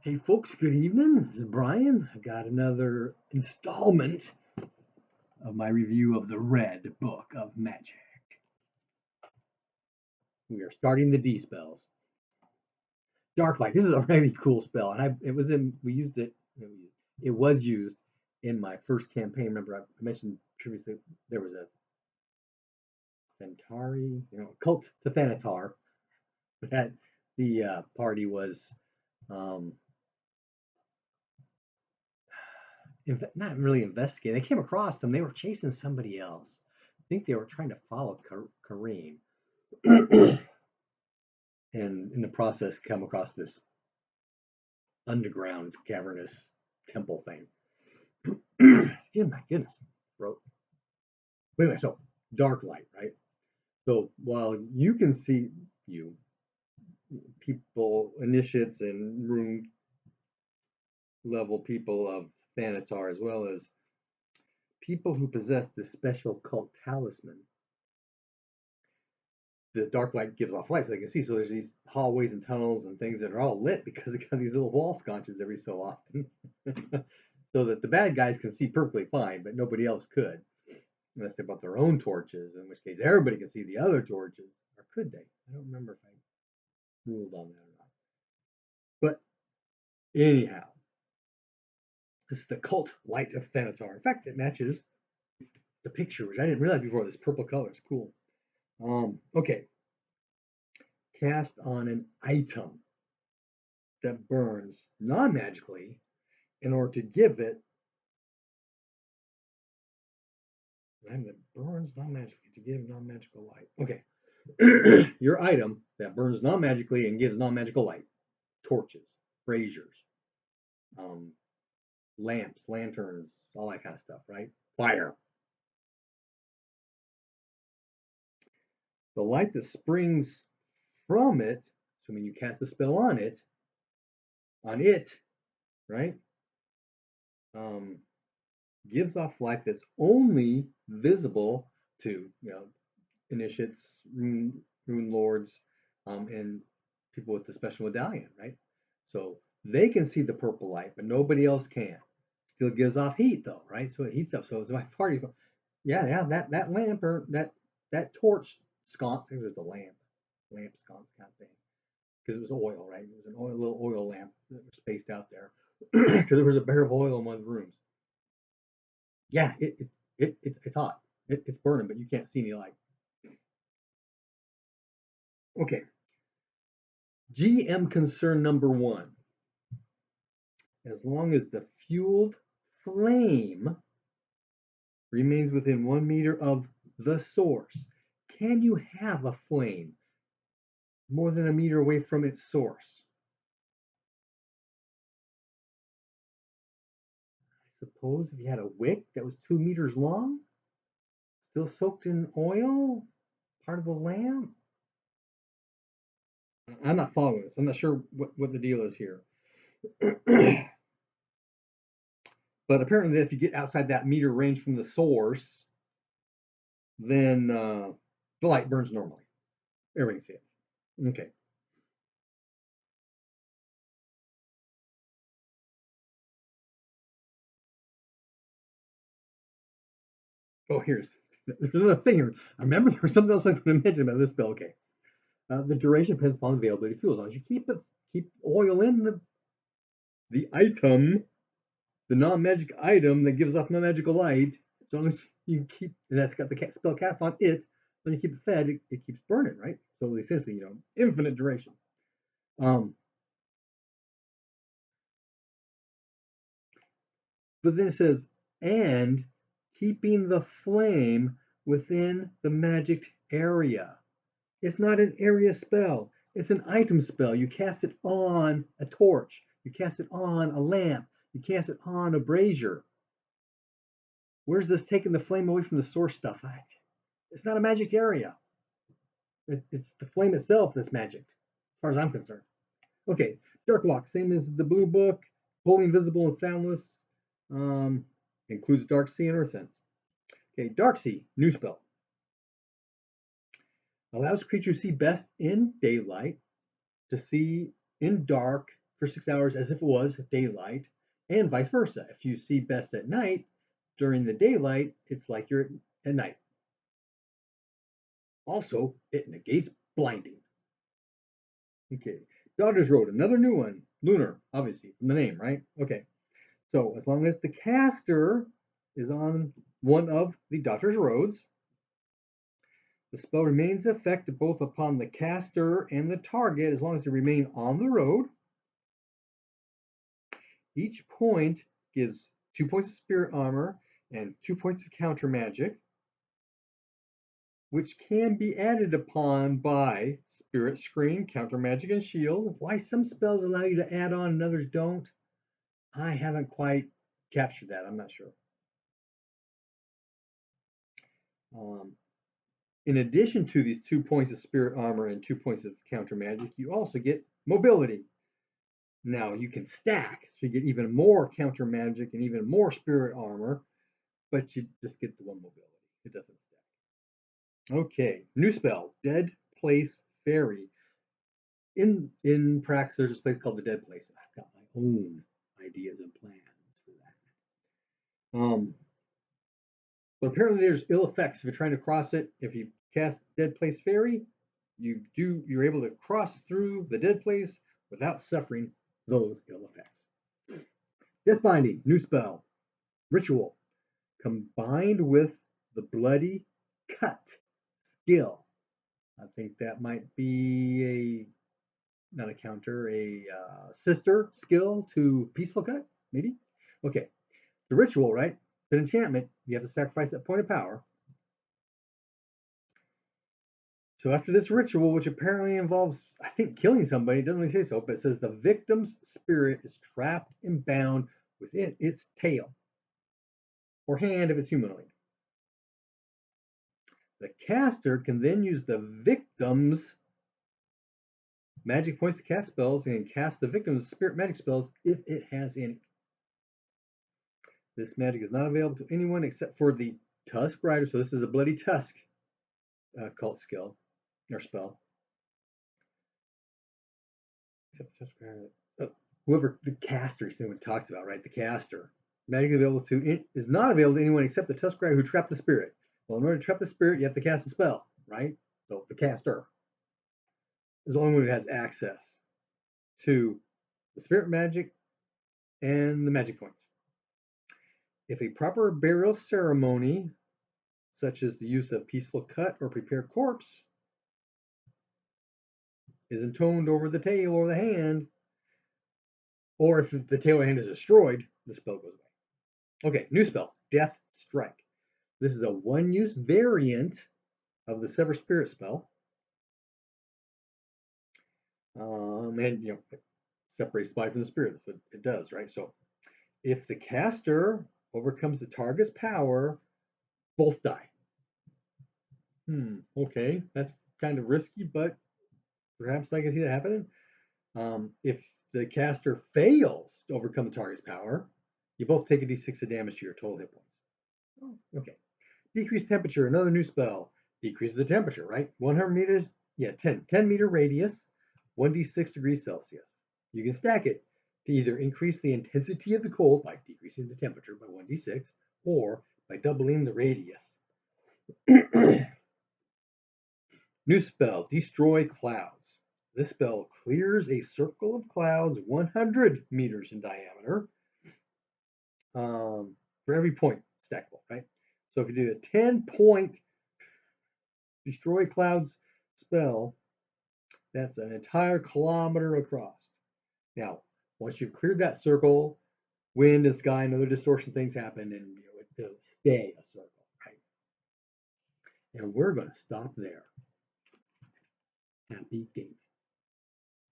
Hey folks, good evening. This is Brian. I got another installment of my review of the Red Book of Magic. We are starting the D spells. Dark Light. This is a really cool spell, and it was used in my first campaign. Remember, I mentioned previously there was a Thentari, cult to Thanatar that the party was not really investigating. They came across them. They were chasing somebody else. I think they were trying to follow Kareem. And in the process come across this underground cavernous temple thing. My goodness, throat. But anyway, so dark light, right? So while you can see people, initiates and rune level people of Thanatar, as well as people who possess this special cult talisman, the dark light gives off light so they can see. So there's these hallways and tunnels and things that are all lit because they got these little wall sconces every so often. So that the bad guys can see perfectly fine, but nobody else could. Unless they brought their own torches, in which case everybody can see the other torches. Or could they? I don't remember if I ruled on that or not. But anyhow, this is the cult light of Thanatar. In fact, it matches the picture, which I didn't realize before. This purple color is cool. Okay. Cast on an item that burns non-magically in order to give it that burns non-magically to give non-magical light. Okay. Your item that burns non-magically and gives non-magical light. Torches, braziers, lamps, lanterns, all that kind of stuff, right? Fire. The light that springs from it, so when you cast a spell on it, right, gives off light that's only visible to initiates, rune lords, and people with the special medallion, right? So they can see the purple light, but nobody else can. Still gives off heat though, right? So it heats up. So it's my party. Yeah, that lamp or that torch sconce. I think it was a lamp sconce kind of thing, because it was oil, right? It was an little oil lamp that was spaced out there because there was a barrel of oil in one of the rooms. Yeah, it's hot. It's burning, but you can't see any light. Okay. GM concern number 1. As long as the fueled flame remains within 1 meter of the source. Can you have a flame more than a meter away from its source? I suppose if you had a wick that was 2 meters long, still soaked in oil, part of the lamp. I'm not following this. I'm not sure what the deal is here. But apparently if you get outside that meter range from the source, then the light burns normally. Everybody can see it. Okay. Oh, there's another thing here. I remember there was something else I was going to mention about this spell. Okay. The duration depends upon availability of fuel. As long as you keep oil in the item, the non-magic item that gives off non-magical light, as long as you keep, and that's got the spell cast on it, when you keep it fed, it keeps burning, right? So essentially, infinite duration. But then it says, and keeping the flame within the magic area. It's not an area spell. It's an item spell. You cast it on a torch. You cast it on a lamp. You cast it on a brazier. Where's this taking the flame away from the source stuff at? It's not a magic area. It's the flame itself that's magic, as far as I'm concerned. Okay, Dark Walk, same as the blue book. Wholly invisible and soundless. Includes Dark Sea and Earth Sense. Okay, Dark Sea, new spell. Allows creatures see best in daylight to see in dark for 6 hours as if it was daylight, and vice versa. If you see best at night, during the daylight, it's like you're at night. Also, it negates blinding. Okay, Daughter's Road, another new one. Lunar, obviously, from the name, right? Okay, so as long as the caster is on one of the Daughter's Roads, the spell remains effective both upon the caster and the target as long as they remain on the road. Each point gives 2 points of spirit armor and 2 points of counter magic, which can be added upon by Spirit Screen, Counter Magic, and Shield. Why some spells allow you to add on and others don't, I haven't quite captured that. I'm not sure. In addition to these 2 points of Spirit Armor and 2 points of Counter Magic, you also get Mobility. Now you can stack, so you get even more Counter Magic and even more Spirit Armor, but you just get the one Mobility. It doesn't stack. Okay, new spell, Dead Place Fairy. In Prax, there's this place called the Dead Place, and I've got my own ideas and plans for that. But apparently there's ill effects if you're trying to cross it. If you cast Dead Place Fairy, you're able to cross through the Dead Place without suffering those ill effects. Death Binding, new spell, Ritual, combined with the Bloody Cut skill. I think that might be not a counter, a sister skill to Peaceful Cut, maybe? Okay, the Ritual, right? It's an enchantment. You have to sacrifice that point of power. So after this ritual, which apparently involves, I think, killing somebody, it doesn't really say so, but it says the victim's spirit is trapped and bound within its tail or hand if it's humanoid. The caster can then use the victim's magic points to cast spells and cast the victim's spirit magic spells if it has any. This magic is not available to anyone except for the Tusk Rider. So this is a Bloody Tusk cult skill or spell. Except Tusk Rider. Whoever the caster is what it talks about, right? The caster. Magic is not available to anyone except the Tusk Rider who trapped the spirit. Well, in order to trap the spirit, you have to cast a spell, right? So the caster is the only one who has access to the spirit magic and the magic points. If a proper burial ceremony, such as the use of Peaceful Cut or Prepare Corpse, is intoned over the tail or the hand, or if the tail or hand is destroyed, the spell goes away. Okay, new spell, Death Strike. This is a one-use variant of the Sever Spirit spell. And, it separates the body from the spirit. That's what it does, right? So if the caster overcomes the target's power, both die. Okay, that's kind of risky, but perhaps I can see that happening. If the caster fails to overcome the target's power, you both take a d6 of damage to your total hit points. Oh, okay. Decreased temperature, another new spell. Decreases the temperature, right? 100 meters, 10 meter radius, 1d6 degrees Celsius. You can stack it to either increase the intensity of the cold by decreasing the temperature by 1d6 or by doubling the radius. New spell, Destroy Clouds. This spell clears a circle of clouds 100 meters in diameter for every point stackable, right? So if you do a 10-point Destroy Clouds spell, that's an entire kilometer across. Now, once you've cleared that circle, wind and sky and other distortion things happen, and it doesn't stay a circle, right? And we're going to stop there. Happy gaming.